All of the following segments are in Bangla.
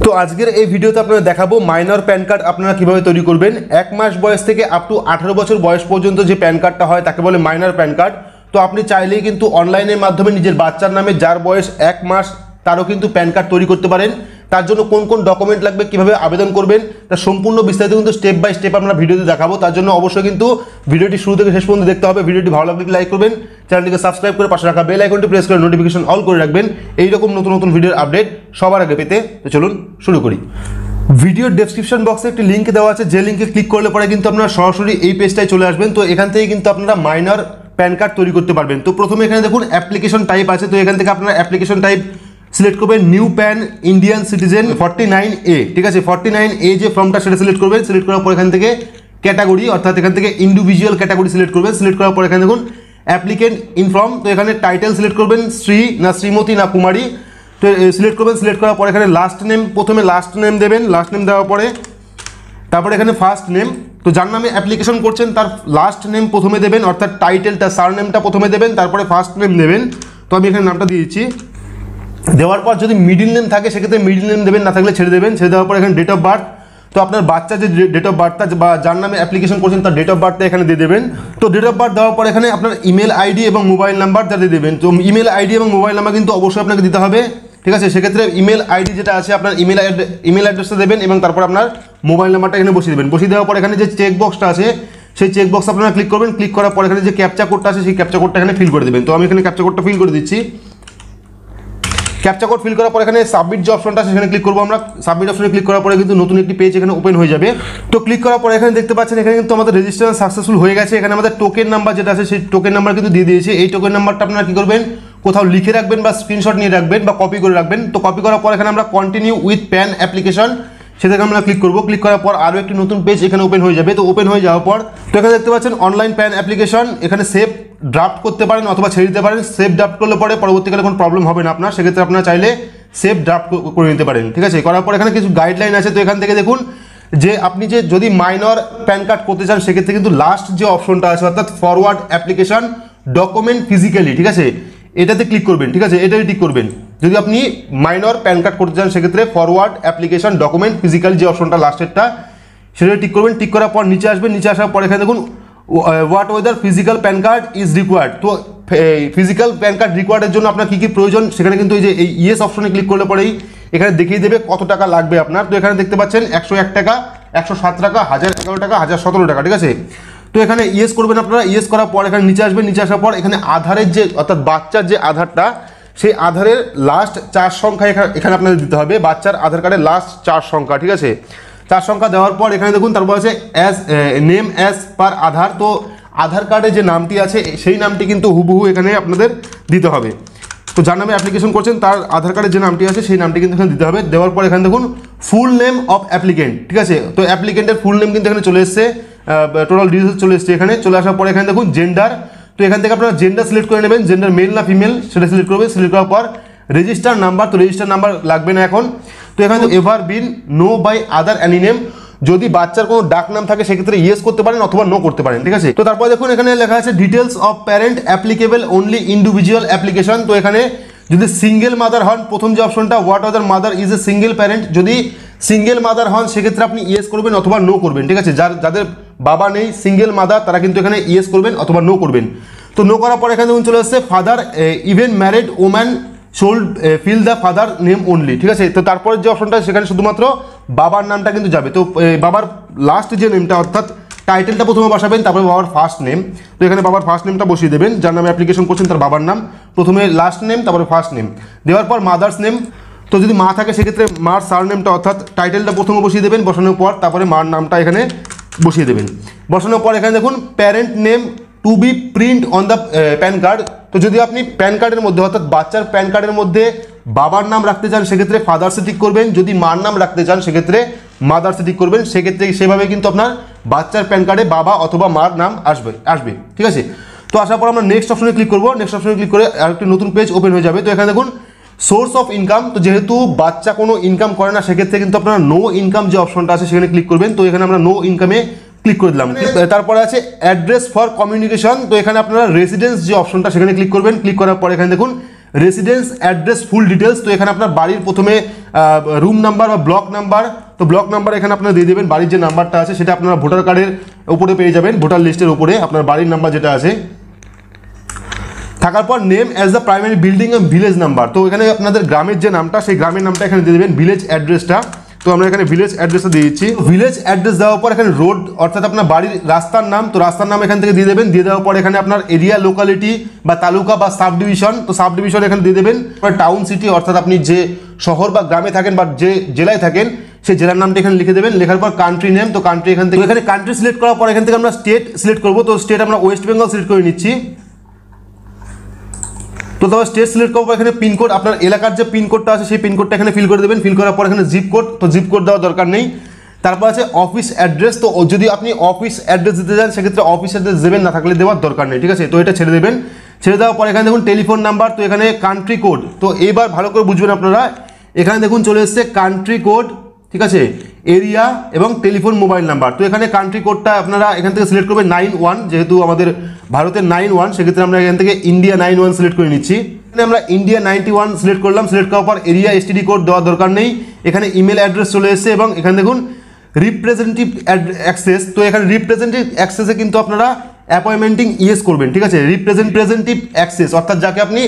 তো আজকের এই ভিডিওতে আপনারা দেখাবো মাইনর প্যান কার্ড আপনারা কিভাবে তৈরি করবেন। 1 মাস বয়স থেকে আপ টু 18 বছর বয়স পর্যন্ত যে প্যান কার্ডটা হয় তাকে বলে মাইনর প্যান কার্ড। তো আপনি চাইলেই কিন্তু অনলাইনের মাধ্যমে নিজের বাচ্চার নামে যার বয়স 1 মাস তারও কিন্তু প্যান কার্ড তৈরি করতে পারেন। তার জন্য কোন কোন ডকুমেন্ট লাগবে, কিভাবে আবেদন করবেন, তার সম্পূর্ণ বিস্তারিত কিন্তু স্টেপ বাই স্টেপ আমরা ভিডিওতে দেখাবো। তার জন্য অবশ্যই কিন্তু ভিডিওটি শুরু থেকে শেষ পর্যন্ত দেখতে হবে। ভিডিওটি ভালো লাগলে লাইক করবেন, চ্যানেলটিকে সাবস্ক্রাইব করে পাশে রাখা বেল আইকনটি প্রেস করে নোটিফিকেশন অল করে রাখবেন এইরকম নতুন নতুন ভিডিওর আপডেট সবার আগে পেতে। তো চলুন শুরু করি। ভিডিওর ডেসক্রিপশন বক্সে একটি লিঙ্ক দেওয়া আছে, যে লিঙ্কে ক্লিক করলে পরে কিন্তু আপনারা সরাসরি এই পেজটায় চলে আসবেন। তো এখান থেকে কিন্তু আপনারা মাইনর প্যান কার্ড তৈরি করতে পারবেন। তো প্রথমে এখানে দেখুন অ্যাপ্লিকেশন টাইপ আছে, তো এখান থেকে আপনারা অ্যাপ্লিকেশন টাইপ সিলেক্ট করবেন new pan Indian citizen 49A, ঠিক আছে। 49A যে ফর্মটা সেটা সিলেক্ট করবেন। সিলেক্ট করার পর এখান থেকে ক্যাটাগরি অর্থাৎ এখান থেকে ইন্ডিভিজুয়াল ক্যাটাগরি সিলেক্ট করবেন। সিলেক্ট করার পর এখানে দেখুন অ্যাপ্লিকেন্ট ইনফর্ম, তো এখানে টাইটেল সিলেক্ট করবেন শ্রী না শ্রীমতী না কুমারী, তো সিলেক্ট করবেন। সিলেক্ট করার পর এখানে লাস্ট নেম, প্রথমে লাস্ট নেম দেবেন। লাস্ট নেম দেওয়ার পরে তারপরে এখানে ফার্স্ট নেম, তো যার নামে অ্যাপ্লিকেশন করছেন তার লাস্ট নেম প্রথমে দেবেন, অর্থাৎ টাইটেলটা সার নেমটা প্রথমে দেবেন, তারপরে ফার্স্ট নেম দেবেন। তো আমি এখানে নামটা দিয়ে দিচ্ছি। দেওয়ার পর যদি মিডিল নেম থাকে সেক্ষেত্রে মিডিল নেম দেবেন, না থাকলে ছেড়ে দেবেন। ছেড়ে দেওয়ার পর এখানে ডেট অফ বার্থ, তো আপনার বাচ্চা যে ডেট অফ বার্থটা বা যার নামে অ্যাপ্লিকেশন করছেন তার ডেট অফ বার্থটা এখানে দিয়ে দেবেন। তো ডেট অফ বার্থ দেওয়ার পর এখানে আপনার ইমেল আইডি এবং মোবাইল নাম্বার দিয়ে দেবেন। তো ইমেল আইডি এবং মোবাইল নাম্বার কিন্তু অবশ্যই আপনাকে দিতে হবে, ঠিক আছে। সেক্ষেত্রে ইমেল আইডি যেটা আছে আপনার ইমেল অ্যাড্রেসটা দেবেন এবং তারপর আপনার মোবাইল নাম্বারটা এখানে বসিয়ে দেবেন। বসিয়ে দেওয়ার পর এখানে যে চেক বক্সটা আছে সেই চেক বক্স আপনারা ক্লিক করবেন। ক্লিক করার পর এখানে যে ক্যাপচা কোডটা আছে সেই ক্যাপচা কোডটা এখানে ফিল করে দেবেন। তো আমি এখানে ক্যাপচা কোডটা ফিল করে দিচ্ছি। ক্যাপচা কোড ফিল করার পর এখানে সাবমিট যে অপশনটা আছে সেখানে ক্লিক করবো আমরা। সাবমিট অপশনে ক্লিক করার পরে কিন্তু নতুন একটি পেজ এখানে ওপেন হয়ে যাবে। তো ক্লিক করার পরে এখানে দেখতে পাচ্ছেন এখানে কিন্তু আমাদের রেজিস্ট্রেশন সাকসেসফুল হয়ে গেছে। এখানে আমাদের টোকেন নাম্বার যেটা আছে সেই টোকেন নাম্বার কিন্তু দিয়ে দিয়েছে। এই টোকেন নাম্বারটা আপনারা কি করবেন, কোথাও লিখে রাখবেন বা স্ক্রিনশট নিয়ে রাখবেন বা কপি করে রাখবেন। তো কপি করার পর এখানে আমরা কন্টিনিউ উইথ প্যান অ্যাপ্লিকেশন সেটাকে আমরা ক্লিক করবো। ক্লিক করার পর আরও একটি নতুন পেজ এখানে ওপেন হয়ে যাবে। তো ওপেন হয়ে যাওয়ার পর তো এখানে দেখতে পাচ্ছেন অনলাইন প্যান অ্যাপ্লিকেশন, এখানে সেভ ড্রাফট করতে পারেন অথবা ছেড়ে দিতে পারেন। সেভ ড্রাফট করলে পরে পরবর্তীকালে কোনো প্রবলেম হবে না আপনার, সেক্ষেত্রে আপনারা চাইলে সেভ ড্রাফট করে নিতে পারেন, ঠিক আছে। করার পর এখানে কিছু গাইডলাইন আছে। তো এখান থেকে দেখুন যে আপনি যে যদি মাইনর প্যান কার্ড করতে চান সেক্ষেত্রে কিন্তু লাস্ট যে অপশনটা আছে অর্থাৎ ফরওয়ার্ড অ্যাপ্লিকেশন ডকুমেন্ট ফিজিক্যালি, ঠিক আছে, এটাতে ক্লিক করবেন, ঠিক আছে, এটাই টিক করবেন। যদি আপনি মাইনর প্যান কার্ড করতে চান সেক্ষেত্রে ফরওয়ার্ড অ্যাপ্লিকেশন ডকুমেন্ট ফিজিক্যাল যে অপশনটা লাস্টেরটা সেটা টিক করবেন। টিক করার পর নিচে আসবেন। নিচে আসার পর এখানে দেখুন what weather physical pan card is required, তো ফিজিক্যাল প্যান কার্ড রিকোয়ার্ডের জন্য আপনার কী কী প্রয়োজন সেখানে কিন্তু এই যে এই ইয়েস অপশনে ক্লিক করলে পরেই এখানে দেখিয়ে দেবে কত টাকা লাগবে আপনার। তো এখানে দেখতে পাচ্ছেন 101 টাকা, 107 টাকা, 1011 টাকা, 1017 টাকা, ঠিক আছে। তো এখানে ইয়েস করবেন আপনারা। ইয়েস করার পর এখানে নিচে আসবেন। নিচে আসার পর এখানে আধারের যে অর্থাৎ বাচ্চার যে আধারটা সেই আধারের লাস্ট 4 সংখ্যা এখানে আপনাদের দিতে হবে। বাচ্চার আধার কার্ডের লাস্ট 4 সংখ্যা, ঠিক আছে। 4 সংখ্যা দেওয়ার পর এখানে দেখুন তারপর আছে অ্যাজ নেম অ্যাজ পার আধার, তো আধার কার্ডে যে নামটি আছে সেই নামটি কিন্তু হুবহু এখানে আপনাদের দিতে হবে। তো যার নামে অ্যাপ্লিকেশন করছেন তার আধার কার্ডের যে নামটি আছে সেই নামটি কিন্তু এখানে দিতে হবে। দেওয়ার পর এখানে দেখুন ফুল নেম অফ অ্যাপ্লিকেন্ট, ঠিক আছে। তো অ্যাপ্লিকেন্টের ফুল নেম কিন্তু এখানে চলে এসছে, টোটাল ডিটেলস চলে এসছে এখানে। চলে আসার পর এখানে দেখুন জেন্ডার, তো এখান থেকে আপনারা জেন্ডার সিলেক্ট করে নেবেন, জেন্ডার মেল না ফিমেল সেটা সিলেক্ট করবেন। সিলেক্ট করার পর রেজিস্টার নাম্বার, তো রেজিস্টার নাম্বার লাগবে না এখন। তো এখানে ever been known by other any name, যদি বাচ্চার কোনো ডাক নাম থাকে সেক্ষেত্রে ইয়েস করতে পারেন অথবা নো করতে পারেন, ঠিক আছে। তো তারপর দেখুন এখানে লেখা আছে details of parent applicable only individual application, তো এখানে যদি সিঙ্গেল মাদার হন, প্রথম যে অপশনটা what other mother is a single parent, যদি সিঙ্গেল মাদার হন সেক্ষেত্রে আপনি ইয়েস করবেন অথবা নো করবেন, ঠিক আছে। যাদের বাবা নেই সিঙ্গেল মাদার তারা কিন্তু এখানে ইয়েস করবেন অথবা নো করবেন। তো নো করার পর এখানে দেখুন চলে আসছে father even married woman should fill the father name only, ঠিক আছে। তো তারপরে যে অপশনটা সেখানে শুধুমাত্র বাবার নামটা কিন্তু যাবে। তো বাবার লাস্ট যে নেমটা অর্থাৎ টাইটেলটা প্রথমে বসাবেন, তারপরে বাবার ফার্স্ট নেম, তো এখানে বাবার ফার্স্ট নেমটা বসিয়ে দেবেন। যার নামে অ্যাপ্লিকেশন করছেন তার বাবার নাম, প্রথমে লাস্ট নেম তারপরে ফার্স্ট নেম। দেওয়ার পর মাদার্স নেম, তো যদি মা থাকে সেক্ষেত্রে মার সার নেমটা অর্থাৎ টাইটেলটা প্রথমে বসিয়ে দেবেন। বসানোর পর তারপরে মার নামটা এখানে বসিয়ে দেবেন। বসানোর পর এখানে দেখুন parent name to be print on the PAN card, তো যদি আপনি প্যান কার্ডের মধ্যে অর্থাৎ বাচ্চার প্যান কার্ডের মধ্যে বাবার নাম রাখতে চান সেক্ষেত্রে ফাদার্সে টিক করবেন, যদি মার নাম রাখতে চান সেক্ষেত্রে মাদার্সে টিক করবেন। সেক্ষেত্রে সেভাবে কিন্তু আপনার বাচ্চার প্যান কার্ডে বাবা অথবা মার নাম আসবে, ঠিক আছে। তো আসার পর আমরা নেক্সট অপশনে ক্লিক করবো। নেক্সট অপশনে ক্লিক করে আরেকটি নতুন পেজ ওপেন হয়ে যাবে। তো এখানে দেখুন সোর্স অফ ইনকাম, তো যেহেতু বাচ্চা কোনো ইনকাম করে না সেক্ষেত্রে কিন্তু আপনারা নো ইনকাম যে অপশনটা আছে সেখানে ক্লিক করবেন। তো এখানে আমরা নো ইনকামে ক্লিক করে দিলাম। তারপরে আছে অ্যাড্রেস ফর কমিউনিকেশন, তো এখানে আপনারা রেসিডেন্স যে অপশনটা সেখানে ক্লিক করবেন। ক্লিক করার পর এখানে দেখুন রেসিডেন্স অ্যাড্রেস ফুল ডিটেলস, তো এখানে আপনার বাড়ির প্রথমে রুম নাম্বার বা ব্লক নাম্বার, তো ব্লক নাম্বার এখানে আপনারা দিয়ে দেবেন, বাড়ির যে নাম্বারটা আছে সেটা আপনারা ভোটার কার্ডের উপরে পেয়ে যাবেন, ভোটার লিস্টের উপরে আপনার বাড়ির নাম্বার যেটা আছে। থাকার পর name as the primary building এবং ভিলেজ নাম্বার, তো এখানে আপনাদের গ্রামের যে নামটা সেই গ্রামের নামটা এখানে দিয়ে দেবেন, ভিলেজ অ্যাড্রেসটা, তো আমরা এখানে ভিলেজ অ্যাড্রেসটা দিয়ে দিচ্ছি। ভিলেজ অ্যাড্রেস দেওয়ার পর এখানে রোড অর্থাৎ আপনার বাড়ির রাস্তার নাম, তো রাস্তার নাম এখান থেকে দিয়ে দেবেন। দিয়ে দেওয়ার পর এখানে আপনার এরিয়া, লোকালিটি বা তালুকা বা সাব ডিভিশন, তো সাব ডিভিশন এখানে দিয়ে দেবেন। টাউন, সিটি অর্থাৎ আপনি যে শহর বা গ্রামে থাকেন বা যে জেলায় থাকেন সেই জেলার নামটা এখানে লিখে দেবেন। লেখার পর কান্ট্রি নেম, তো কান্ট্রি এখান থেকে, এখানে কান্ট্রি সিলেক্ট করার পর এখান থেকে আমরা স্টেট সিলেক্ট করবো, তো স্টেট আমরা ওয়েস্ট বেঙ্গল সিলেক্ট করে নিচ্ছি। তো তবে স্টেট সিলেক্ট করবো, এখানে পিনকোড আপনার এলাকার যে পিনকোডটা আছে সেই পিনকোডটা এখানে ফিল করে দেবেন। ফিল করার পর এখানে জিপ কোড, তো জিপ কোড দেওয়ার দরকার নেই। তারপর আছে অফিস অ্যাড্রেস, তো যদি আপনি অফিস অ্যাড্রেস দিতে চান সেক্ষেত্রে অফিস অ্যাড্রেস দেবেন, না থাকলে দেওয়ার দরকার নেই, ঠিক আছে। তো এটা ছেড়ে দেবেন। ছেড়ে দেওয়ার পর এখানে দেখুন টেলিফোন নাম্বার, তো এখানে কান্ট্রি কোড, তো এইবার ভালো করে বুঝবেন আপনারা, এখানে দেখুন চলে এসছে কান্ট্রি কোড, ঠিক আছে, এরিয়া এবং টেলিফোন মোবাইল নাম্বার। তো এখানে কান্ট্রি কোডটা আপনারা এখান থেকে সিলেক্ট করবেন 91, যেহেতু আমাদের ভারতের 91, সেক্ষেত্রে আমরা এখান থেকে ইন্ডিয়া 91 সিলেক্ট করে নিচ্ছি। এখানে আমরা ইন্ডিয়া 91 সিলেক্ট করলাম। সিলেক্ট করার পর এরিয়া এসটিডি কোড দেওয়ার দরকার নেই। এখানে ইমেল অ্যাড্রেস চলে এসেছে এবং এখানে দেখুন রিপ্রেজেন্টেটিভ অ্যাক্সেস, তো এখানে রিপ্রেজেন্টেটিভ অ্যাক্সেসে কিন্তু আপনারা অ্যাপয়েন্টমেন্টিং ইয়েস করবেন, ঠিক আছে। রিপ্রেজেন্টেটিভ অ্যাক্সেস অর্থাৎ যাকে আপনি,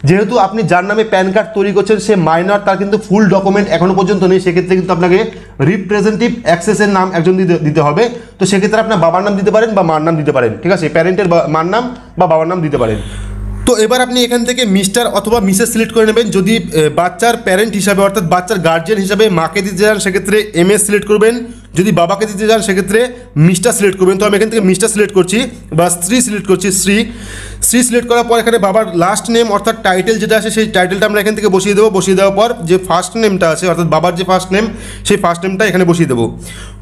যেহেতু আপনি যার নামে প্যান কার্ড তৈরি করছেন সে মাইনর, তার কিন্তু ফুল ডকুমেন্ট এখনো পর্যন্ত নেই, সেক্ষেত্রে কিন্তু আপনাকে রিপ্রেজেন্টেটিভ অ্যাক্সেসের নাম একজন দিতে হবে। তো সেক্ষেত্রে আপনার বাবার নাম দিতে পারেন বা মার নাম দিতে পারেন, ঠিক আছে, প্যারেন্টের মার নাম বা বাবার নাম দিতে পারেন। তো এবার আপনি এখান থেকে মিস্টার অথবা মিসেস সিলেক্ট করে নেবেন। যদি বাচ্চার প্যারেন্ট হিসাবে অর্থাৎ বাচ্চার গার্জিয়ান হিসাবে মাকে দিতে চান সেক্ষেত্রে এমএস সিলেক্ট করবেন। যদি বাবাকে দিতে চান সেক্ষেত্রে মিস্টার সিলেক্ট করবেন। তো আমি এখান থেকে মিস্টার সিলেক্ট করছি বা স্ত্রী সিলেক্ট করছি, শ্রী সিলেক্ট করার পর এখানে বাবার লাস্ট নেম অর্থাৎ টাইটেল যেটা আছে সেই টাইটেলটা আমরা এখান থেকে বসিয়ে দেবো। বসিয়ে দেওয়ার পর যে ফার্স্ট নেমটা আছে অর্থাৎ বাবার যে ফার্স্ট নেম সেই ফার্স্ট নেমটা এখানে বসিয়ে দেবো।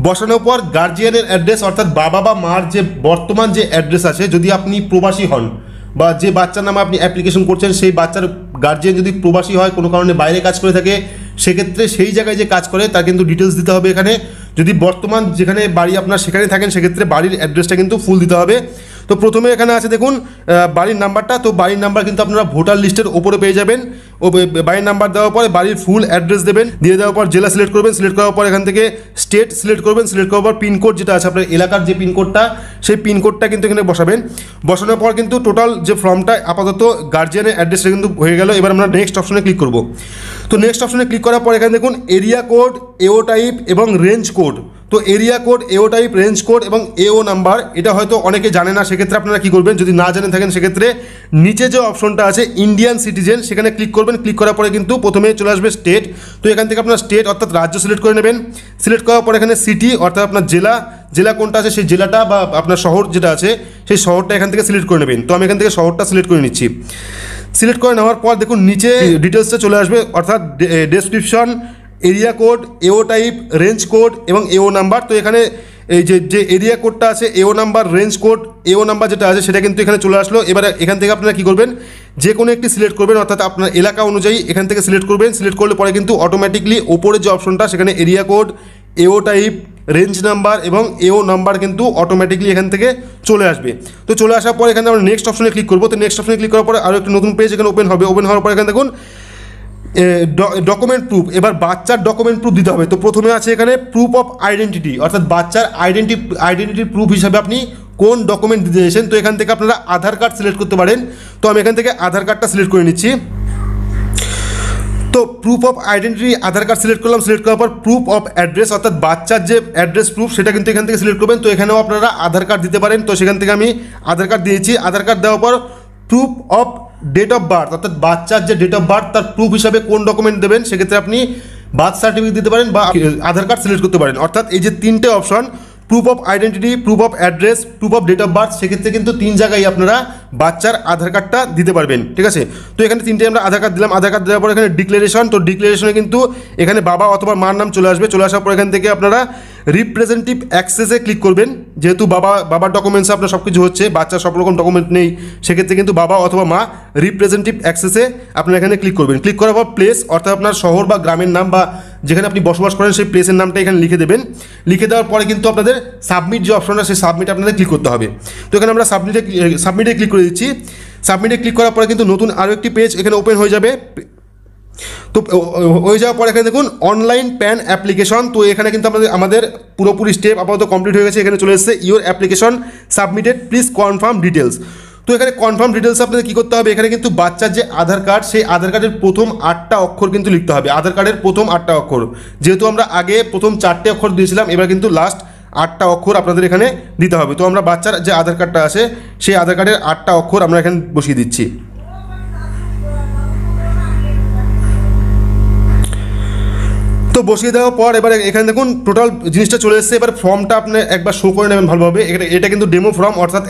বসানোর পর গার্জিয়ানের অ্যাড্রেস অর্থাৎ বাবা বা মার যে বর্তমান যে অ্যাড্রেস আছে, যদি আপনি প্রবাসী হন বা যে বাচ্চার নামে আপনি অ্যাপ্লিকেশন করছেন সেই বাচ্চার গার্জিয়ান যদি প্রবাসী হয়, কোনো কারণে বাইরে কাজ করে থাকে, সেক্ষেত্রে সেই জায়গায় যে কাজ করে তার কিন্তু ডিটেলস দিতে হবে এখানে। যদি বর্তমান যেখানে বাড়ি আপনার সেখানে থাকেন সেক্ষেত্রে বাড়ির অ্যাড্রেসটা কিন্তু ফুল দিতে হবে। তো প্রথমে এখানে আছে দেখুন বাড়ির নাম্বারটা, তো বাড়ির নাম্বার কিন্তু আপনারা ভোটার লিস্টের ওপরে পেয়ে যাবেন। ও বাড়ির নাম্বার দেওয়ার পরে বাড়ির ফুল অ্যাড্রেস দেবেন। দিয়ে দেওয়ার পর জেলা সিলেক্ট করবেন। সিলেক্ট করার পর এখান থেকে স্টেট সিলেক্ট করবেন। সিলেক্ট করার পর পিনকোড যেটা আছে আপনার এলাকার যে পিনকোডটা সেই পিনকোডটা কিন্তু এখানে বসাবেন। বসানোর পর কিন্তু টোটাল যে ফর্মটা আপাতত গার্জিয়ানের অ্যাড্রেসটা কিন্তু হয়ে গেল। এবার আমরা নেক্সট অপশনে ক্লিক করব। তো নেক্সট অপশনে ক্লিক করার পর এখানে দেখুন এরিয়া কোড, এও টাইপ এবং রেঞ্জ কোড। তো এরিয়া কোড, এও টাইপ, রেঞ্জ কোড এবং এও নাম্বার এটা হয়তো অনেকে জানে না, সেক্ষেত্রে আপনারা কী করবেন, যদি না জানে থাকেন সেক্ষেত্রে নিচে যে অপশনটা আছে ইন্ডিয়ান সিটিজেন সেখানে ক্লিক করবেন। ক্লিক করার পরে কিন্তু প্রথমে চলে আসবে স্টেট, তো এখান থেকে আপনার স্টেট অর্থাৎ রাজ্য সিলেক্ট করে নেবেন। সিলেক্ট করার পর এখানে সিটি অর্থাৎ আপনার জেলা কোনটা আছে সেই জেলাটা বা আপনার শহর যেটা আছে সেই শহরটা এখান থেকে সিলেক্ট করে নেবেন। তো আমি এখান থেকে শহরটা সিলেক্ট করে নিচ্ছি। সিলেক্ট করে নেওয়ার পর দেখুন নিচে ডিটেলসটা চলে আসবে অর্থাৎ ডেসক্রিপশন, এরিয়া কোড, এও টাইপ, রেঞ্জ কোড এবং এও নাম্বার। তো এখানে এই যে এরিয়া কোডটা আছে, এও নাম্বার, রেঞ্জ কোড, এও নাম্বার যেটা আছে সেটা কিন্তু এখানে চলে আসলো। এবারে এখান থেকে আপনারা কী করবেন, যে কোনো একটি সিলেক্ট করবেন অর্থাৎ আপনার এলাকা অনুযায়ী এখান থেকে সিলেক্ট করবেন। সিলেক্ট করলে পরে কিন্তু অটোমেটিকলি ওপরে যে অপশনটা সেখানে এরিয়া কোড, এও টাইপ, রেঞ্জ নাম্বার এবং এও নাম্বার কিন্তু অটোমেটিকলি এখান থেকে চলে আসবে। তো চলে আসার পর এখানে আমরা নেক্সট অপশনে ক্লিক করবো। তো নেক্সট অপশনে ক্লিক করার পরে আরও একটা নতুন পেজ এখানে ওপেন হবে। ওপেন হওয়ার পর এখানে দেখুন ডকুমেন্ট প্রুফ। এবার বাচ্চার ডকুমেন্ট প্রুফ দিতে হবে। তো প্রথমে আছে এখানে প্রুফ অফ আইডেন্টিটি অর্থাৎ বাচ্চার আইডেন্টিটি প্রুফ হিসাবে আপনি কোন ডকুমেন্ট দিতে চাইছেন। তো এখান থেকে আপনারা আধার কার্ড সিলেক্ট করতে পারেন। তো আমি এখান থেকে আধার কার্ডটা সিলেক্ট করে নিচ্ছি। তো proof of identity Aadhaar card select করলাম। সিলেক্ট করার পর প্রুফ অফ অ্যাড্রেস অর্থাৎ বাচ্চার যে অ্যাড্রেস প্রুফ সেটা কিন্তু এখান থেকে সিলেক্ট করবেন। তো এখানেও আপনারা আধার কার্ড দিতে পারেন। তো সেখান থেকে আমি আধার কার্ড দিয়েছি। আধার কার্ড দেওয়ার পর proof of date of birth অর্থাৎ বাচ্চার যে ডেট অফ বার্থ তার প্রুফ হিসাবে কোন ডকুমেন্ট দেবেন, সেক্ষেত্রে আপনি বার্থ সার্টিফিকেট দিতে পারেন বা আধার কার্ড সিলেক্ট করতে পারেন। অর্থাৎ এই যে তিনটে option proof of identity, proof of address, proof of date of birth, সেক্ষেত্রে কিন্তু তিন জায়গায় আপনারা বাচ্চার আধার কার্ডটা দিতে পারবেন, ঠিক আছে। তো এখানে তিনটে আমরা আধার কার্ড দিলাম। আধার কার্ড দেওয়ার পর এখানে ডিক্লারেশন, তো ডিক্লারেশনে কিন্তু এখানে বাবা অথবা মার নাম চলে আসবে। চলে আসার পর এখান থেকে আপনারা রিপ্রেজেন্টেটিভ অ্যাক্সেসে ক্লিক করবেন। যেহেতু বাবার ডকুমেন্টস আপনার সব কিছু হচ্ছে, বাচ্চার সব রকম ডকুমেন্ট নেই, সেক্ষেত্রে কিন্তু বাবা অথবা মা রিপ্রেজেন্টেটিভ অ্যাক্সেসে আপনারা এখানে ক্লিক করবেন। ক্লিক করার পর প্লেস অর্থাৎ আপনার শহর বা গ্রামের নাম বা যেখানে আপনি বসবাস করেন সেই প্লেসের নামটা এখানে লিখে দেবেন। লিখে দেওয়ার পরে কিন্তু আপনাদের সাবমিট যে অপশনটা সেই সাবমিট আপনাদের ক্লিক করতে হবে। তো এখানে আমরা সাবমিটে ক্লিক করে দিচ্ছি। সাবমিটে ক্লিক করার পরে কিন্তু নতুন আরও একটি পেজ এখানে ওপেন হয়ে যাবে। তো হয়ে যাওয়ার পর এখানে দেখুন অনলাইন প্যান অ্যাপ্লিকেশন। তো এখানে কিন্তু আমাদের পুরোপুরি স্টেপ আপাতত কমপ্লিট হয়ে গেছে। এখানে চলে এসেছে your application submitted, please confirm details. তো এখানে কনফার্ম ডিটেলস আপনাদের কী করতে হবে, এখানে কিন্তু বাচ্চার যে আধার কার্ড, সেই আধার কার্ডের প্রথম 8টা অক্ষর কিন্তু লিখতে হবে। আধার কার্ডের প্রথম 8টা অক্ষর, যেহেতু আমরা আগে প্রথম 4টে অক্ষর দিয়েছিলাম, এবার কিন্তু লাস্ট 8টা অক্ষর আপনাদের এখানে দিতে হবে। তো আমরা বাচ্চার যে আধার কার্ডটা আছে সেই আধার কার্ডের 8টা অক্ষর আমরা এখানে বসিয়ে দিচ্ছি। তো বসিয়ে দেওয়ার পর এবার এখানে দেখুন টোটাল জিনিসটা চলে এসেছে। এবার ফর্মটা আপনি একবার শো করে নেবেন ভালোভাবে। এটা কিন্তু ডেমো ফর্ম, অর্থাৎ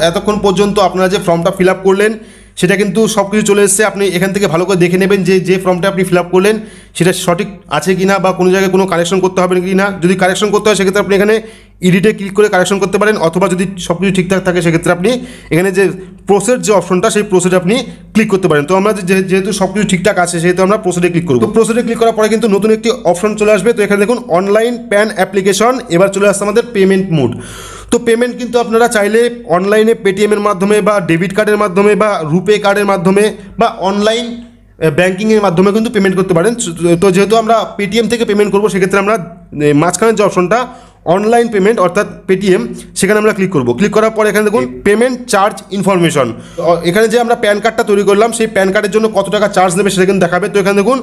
এতক্ষণ পর্যন্ত আপনারা যে ফর্মটা ফিল আপ করলেন সেটা কিন্তু সব কিছু চলে এসেছে। আপনি এখান থেকে ভালো করে দেখে নেবেন যে ফর্মটা আপনি ফিল আপ করলেন সেটা সঠিক আছে কি না, বা কোনো জায়গায় কোনো কারেকশন করতে হবে কি না। যদি কারেকশন করতে হয় সেক্ষেত্রে আপনি এখানে এডিটে ক্লিক করে কারেকশন করতে পারেন, অথবা যদি সব কিছু ঠিকঠাক থাকে সেক্ষেত্রে আপনি এখানে যে প্রসেড যে অপশনটা, সেই প্রসেডে আপনি ক্লিক করতে পারেন। তো আমরা যেহেতু সব কিছু ঠিকঠাক আছে সেহেতু আমরা প্রসেডে ক্লিক করব। তো প্রসেডে ক্লিক করার পরে কিন্তু নতুন একটি অপশন চলে আসবে। তো এখানে দেখুন অনলাইন প্যান অ্যাপ্লিকেশন, এবার চলে আসছে আমাদের পেমেন্ট মোড। তো পেমেন্ট কিন্তু আপনারা চাইলে অনলাইনে পেটিএমের মাধ্যমে বা ডেবিট কার্ডের মাধ্যমে বা রুপে কার্ডের মাধ্যমে বা অনলাইন ব্যাঙ্কিংয়ের মাধ্যমে কিন্তু পেমেন্ট করতে পারেন। তো যেহেতু আমরা পেটিএম থেকে পেমেন্ট করবো সেক্ষেত্রে আমরা মাঝখানের যে অপশনটা অনলাইন পেমেন্ট অর্থাৎ পেটিএম, সেখানে আমরা ক্লিক করব। ক্লিক করার পর এখানে দেখুন পেমেন্ট চার্জ ইনফরমেশন, এখানে যে আমরা প্যান কার্ডটা তৈরি করলাম সেই প্যান কার্ডের জন্য কত টাকা চার্জ নেবে সেটা কিন্তু দেখাবে। তো এখানে দেখুন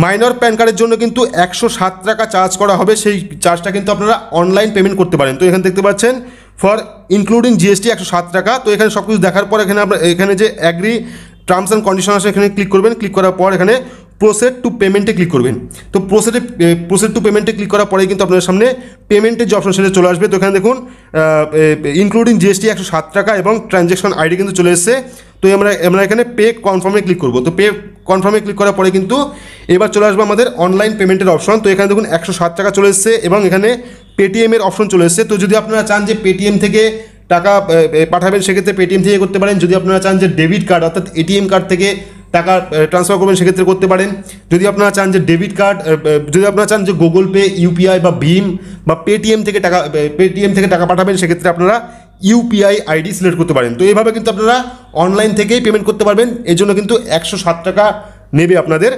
মাইনর প্যান কার্ডের জন্য কিন্তু 107 টাকা চার্জ করা হবে, সেই চার্জটা কিন্তু আপনারা অনলাইন পেমেন্ট করতে পারেন। তো এখানে দেখতে পাচ্ছেন ফর ইনক্লুডিং জিএসটি 107 টাকা। তো এখানে সব কিছু দেখার পর এখানে যে অ্যাগ্রি টার্মস অ্যান্ড কন্ডিশন আছে এখানে ক্লিক করবেন। ক্লিক করার পর এখানে প্রসেড টু পেমেন্টে ক্লিক করবেন। তো প্রসেড টু পেমেন্টে ক্লিক করার পরেই কিন্তু আপনাদের সামনে পেমেন্টের যে অপশন সেটা চলে আসবে। তো এখানে দেখুন ইনক্লুডিং জিএসটি 107 টাকা এবং ট্রানজ্যাকশন আইডি কিন্তু চলে এসেছে। তো আমরা এখানে পে কনফার্মে ক্লিক করব। তো পে কনফার্মে ক্লিক করার পরে কিন্তু এবার চলে আসবে আমাদের অনলাইন পেমেন্টের অপশন। তো এখানে দেখুন 107 টাকা চলে এসেছে এবং এখানে পেটিএমের অপশন চলে এসেছে। তো যদি আপনারা চান যে পেটিএম থেকে টাকা পাঠাবেন সেক্ষেত্রে পেটিএম থেকে করতে পারেন। যদি আপনারা চান যে ডেবিট কার্ড অর্থাৎ এটিএম কার্ড থেকে টাকা ট্রান্সফার করবেন সেক্ষেত্রে করতে পারেন। যদি আপনারা চান যে ডেবিট কার্ড, যদি আপনারা চান যে গুগল পে, ইউপিআই বা ভীম বা পেটিএম থেকে টাকা পাঠাবেন সেক্ষেত্রে আপনারা ইউপিআই আইডি সিলেক্ট করতে পারেন। তো এইভাবে কিন্তু আপনারা অনলাইন থেকেই পেমেন্ট করতে পারবেন। এর জন্য কিন্তু 107 টাকা নেবে আপনাদের।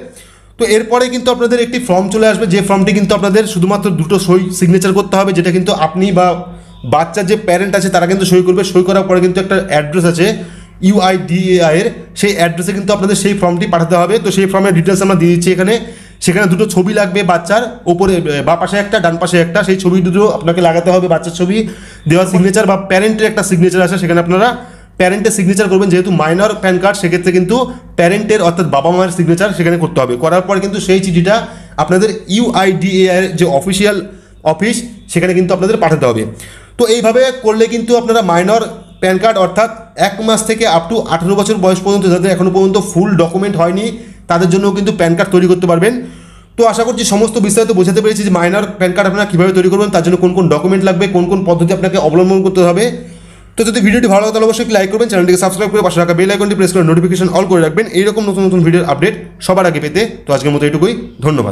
তো এরপরে কিন্তু আপনাদের একটি ফর্ম চলে আসবে, যে ফর্মটি কিন্তু আপনাদের শুধুমাত্র দুটো সিগনেচার করতে হবে, যেটা কিন্তু আপনি বা বাচ্চার যে প্যারেন্ট আছে তারা কিন্তু সই করবে। সই করার পরে কিন্তু একটা অ্যাড্রেস আছে UIDAI এর, সেই অ্যাড্রেসে কিন্তু আপনাদের সেই ফর্মটি পাঠাতে হবে। তো সেই ফর্মের ডিটেলস আমরা দিয়ে দিচ্ছি এখানে। সেখানে দুটো ছবি লাগবে বাচ্চার, ওপরে বা পাশে একটা ডান পাশে একটা, সেই ছবি দুটো আপনাকে লাগাতে হবে। বাচ্চার ছবি দেওয়া সিগনেচার বা প্যারেন্টের একটা সিগনেচার আছে, সেখানে আপনারা প্যারেন্টের সিগনেচার করবেন। যেহেতু মাইনর প্যান কার্ড সেক্ষেত্রে কিন্তু প্যারেন্টের অর্থাৎ বাবা মায়ের সিগনেচার সেখানে করতে হবে। করার পর কিন্তু সেই চিঠিটা আপনাদের UIDAI এর যে অফিসিয়াল অফিস সেখানে কিন্তু আপনাদের পাঠাতে হবে। তো এইভাবে করলে কিন্তু আপনারা মাইনর প্যান কার্ড অর্থাৎ 1 মাস থেকে আপ টু 18 বছর বয়স পর্যন্ত যাদের এখনও পর্যন্ত ফুল ডকুমেন্ট হয়নি তাদের জন্য কিন্তু প্যান কার্ড তৈরি করতে পারবেন। তো আশা করছি সমস্ত বিস্তারিত বোঝাতে পেরেছি যে মাইনর প্যান কার্ড আপনারা কীভাবে তৈরি করবেন, তার জন্য কোন কোন ডকুমেন্ট লাগবে, কোন কোন পদ্ধতি আপনাকে অবলম্বন করতে হবে। তো যদি ভিডিওটি ভালো লাগে তাহলে অবশ্যই লাইক করবেন, চ্যানেলটিকে সাবস্ক্রাইব করে পাশে রাখা বেল আইকনটি প্রেস করে নোটিফিকেশন অল করে রাখবেন এইরকম নতুন নতুন ভিডিওর আপডেট সবার আগে পেতে। তো আজকের মতো এইটুকুই, ধন্যবাদ।